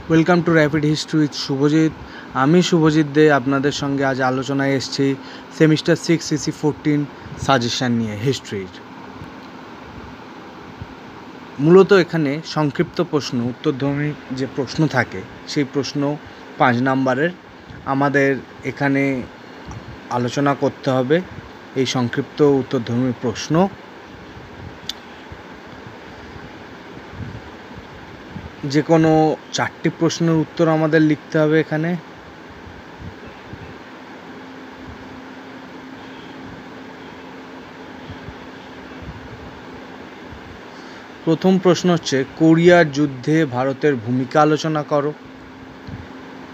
Welcome to rapid history with Subhajit. আমি শুভজিৎ দে আপনাদের সঙ্গে আজ আলোচনায় এসেছি সেমিস্টার 6 সিসি 14 সাজেশান নিয়ে হিস্ট্রির। মূলত এখানে সংক্ষিপ্ত প্রশ্ন উত্তরধর্মী যে প্রশ্ন থাকে সেই প্রশ্ন 5 নাম্বারের আমাদের এখানে আলোচনা করতে হবে। এই সংক্ষিপ্ত উত্তরধর্মী প্রশ্ন যে কোনো 4টি প্রশ্নের উত্তর আমাদের লিখতে হবে এখানে। প্রথম প্রশ্ন হচ্ছে কোরিয়ার যুদ্ধে ভারতের ভূমিকা আলোচনা করো।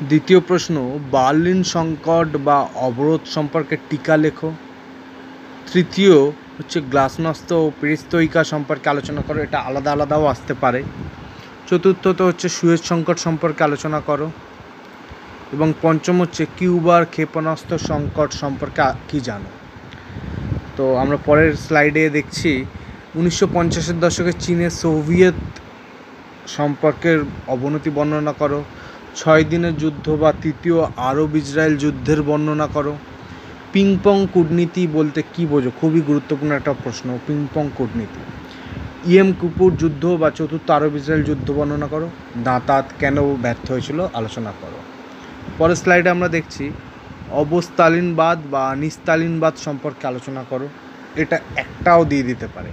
দ্বিতীয় প্রশ্ন বার্লিন সংকট বা অবরোধ সম্পর্কে টিকা লেখো। তৃতীয় হচ্ছে গ্লাসনস্ত ও পেরিস্তইকা সম্পর্কে আলোচনা করো, এটা আলাদা আলাদাও আসতে পারে। চতুর্থত হচ্ছে সুয়েজ সংকট সম্পর্কে আলোচনা করো এবং পঞ্চম হচ্ছে কিউবার ক্ষেপণাস্ত্র সংকট সম্পর্কে কী জানো। তো আমরা পরের স্লাইডে দেখছি 1950-এর দশকে চীনের সোভিয়েত সম্পর্কের অবনতি বর্ণনা করো। 6 দিনের যুদ্ধ বা তৃতীয় আরব ইসরায়েল যুদ্ধের বর্ণনা করো। পিংপং কূটনীতি বলতে কী বোঝো, খুবই গুরুত্বপূর্ণ একটা প্রশ্ন। পিংপং কূটনীতি। ইয়েম কুপুর যুদ্ধ বা চতুর্থ আরব ইসরায়েল যুদ্ধ বর্ণনা করো। দাঁতাত কেন ব্যর্থ হয়েছিল আলোচনা করো। পরের স্লাইডে আমরা দেখছি অবস্তালিনবাদ বা নিস্তালিনবাদ সম্পর্কে আলোচনা করো, এটা একটাও দিয়ে দিতে পারে।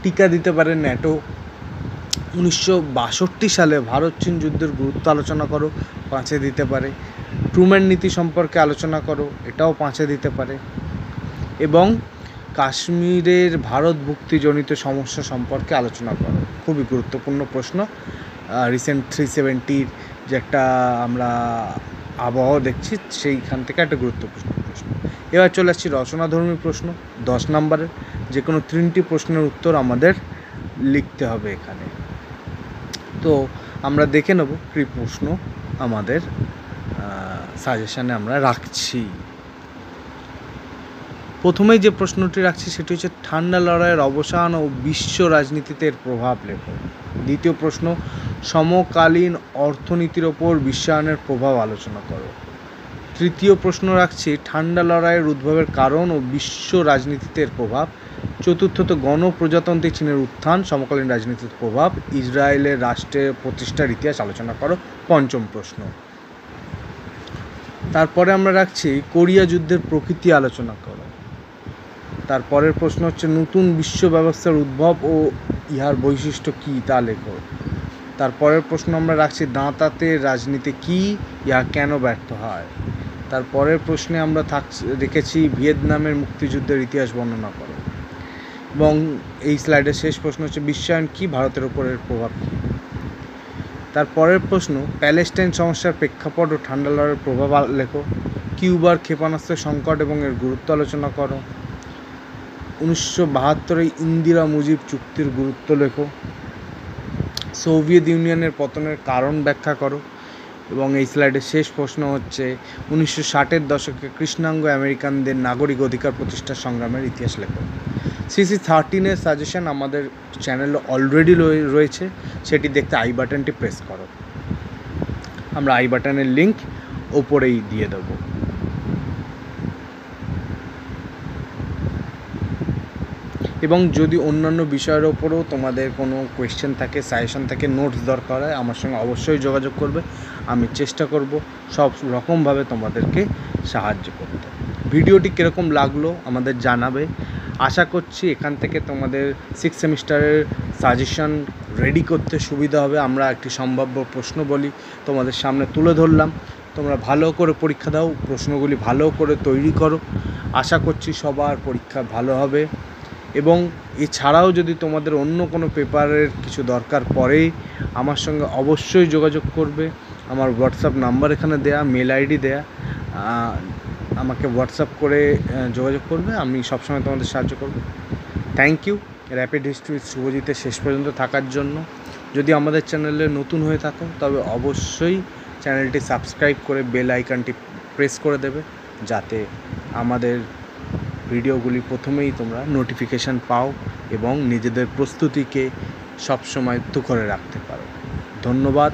টিকা দিতে পারে ন্যাটো। 1962 সালে ভারত চীন যুদ্ধের গুরুত্ব আলোচনা করো, 5-এ দিতে পারে। ট্রুম্যান নীতি সম্পর্কে আলোচনা করো, এটাও 5-এ দিতে পারে। এবং কাশ্মীরের ভারত ভুক্তিজনিত সমস্যা সম্পর্কে আলোচনা করো, খুবই গুরুত্বপূর্ণ প্রশ্ন। রিসেন্ট 370-র যে একটা আমরা আবহাওয়া দেখছি সেইখান থেকে একটা গুরুত্বপূর্ণ প্রশ্ন। এবার চলে আসছি রচনাধর্মী প্রশ্ন 10 নম্বরের। যে কোনো 3টি প্রশ্নের উত্তর আমাদের লিখতে হবে এখানে। তো আমরা দেখে নেব কী প্রশ্ন আমাদের সাজেশানে আমরা রাখছি। প্রথমেই যে প্রশ্নটি রাখছি সেটি হচ্ছে ঠান্ডা লড়াইয়ের অবসান ও বিশ্ব রাজনীতিতে এর প্রভাব লেখো। দ্বিতীয় প্রশ্ন সমকালীন অর্থনীতির ওপর বিশ্বায়নের প্রভাব আলোচনা করো। তৃতীয় প্রশ্ন রাখছি ঠান্ডা লড়াইয়ের উদ্ভবের কারণ ও বিশ্ব রাজনীতিতে এর প্রভাব। চতুর্থত গণপ্রজাতন্ত্রী চীনের উত্থান, সমকালীন রাজনীতির প্রভাব, ইসরায়েলের রাষ্ট্রের প্রতিষ্ঠার ইতিহাস আলোচনা করো। পঞ্চম প্রশ্ন। তারপরে আমরা রাখছি কোরিয়া যুদ্ধের প্রকৃতি আলোচনা করো। তারপরের প্রশ্ন হচ্ছে নতুন বিশ্ব ব্যবস্থার উদ্ভব ও ইহার বৈশিষ্ট্য কী তা লেখো। তারপরের প্রশ্ন আমরা রাখছি দাঁতাতের রাজনীতি কী, ইহা কেন ব্যর্থ হয়। তারপরের প্রশ্নে আমরা রেখেছি ভিয়েতনামের মুক্তিযুদ্ধের ইতিহাস বর্ণনা করো। এবং এই স্লাইডের শেষ প্রশ্ন হচ্ছে বিশ্বায়ন কী, ভারতের ওপরের প্রভাব কী। তারপরের প্রশ্ন প্যালেস্টাইন সমস্যার প্রেক্ষাপট ও ঠান্ডা লড়াইয়ের প্রভাব লেখো। কিউবার ক্ষেপণাস্ত্রের সংকট এবং এর গুরুত্ব আলোচনা করো। 1972 ইন্দিরা মুজিব চুক্তির গুরুত্ব লেখো। সোভিয়েত ইউনিয়নের পতনের কারণ ব্যাখ্যা করো। এবং এই স্লাইডের শেষ প্রশ্ন হচ্ছে 1960-এর দশকে কৃষ্ণাঙ্গ আমেরিকানদের নাগরিক অধিকার প্রতিষ্ঠার সংগ্রামের ইতিহাস লেখো। সিসি 13-এর সাজেশন আমাদের চ্যানেলে অলরেডি রয়েছে, সেটি দেখতে আই বাটনটি প্রেস করো। আমরা আই বাটনের লিঙ্ক ওপরেই দিয়ে দেবো। এবং যদি অন্যান্য বিষয়ের ওপরেও তোমাদের কোনো কোয়েশ্চেন থাকে, সাজেশন থাকে, নোটস দরকার হয়, আমার সঙ্গে অবশ্যই যোগাযোগ করবে। আমি চেষ্টা করব সব রকমভাবে তোমাদেরকে সাহায্য করতে। ভিডিওটি কীরকম লাগলো আমাদের জানাবে। আশা করছি এখান থেকে তোমাদের 6 সেমিস্টারের সাজেশন রেডি করতে সুবিধা হবে। আমরা একটি সম্ভাব্য প্রশ্ন বলি তোমাদের সামনে তুলে ধরলাম, তোমরা ভালো করে পরীক্ষা দাও, প্রশ্নগুলি ভালো করে তৈরি করো। আশা করছি সবার পরীক্ষা ভালো হবে। এবং এছাড়াও যদি তোমাদের অন্য কোনো পেপারের কিছু দরকার পড়ে আমার সঙ্গে অবশ্যই যোগাযোগ করবে। আমার হোয়াটসঅ্যাপ নাম্বার এখানে দেয়া, মেল আইডি দেয়া, আমাকে হোয়াটসঅ্যাপ করে যোগাযোগ করবে, আমি সবসময় তোমাদের সাহায্য করব। থ্যাংক ইউ র্যাপিড হিস্ট্রি শুভজিতে শেষ পর্যন্ত থাকার জন্য। যদি আমাদের চ্যানেলে নতুন হয়ে থাকো তবে অবশ্যই চ্যানেলটি সাবস্ক্রাইব করে বেল আইকনটি প্রেস করে দেবে, যাতে আমাদের ভিডিওগুলি প্রথমেই তোমরা নোটিফিকেশান পাও এবং নিজেদের প্রস্তুতিকে সবসময় করে রাখতে পারো। ধন্যবাদ।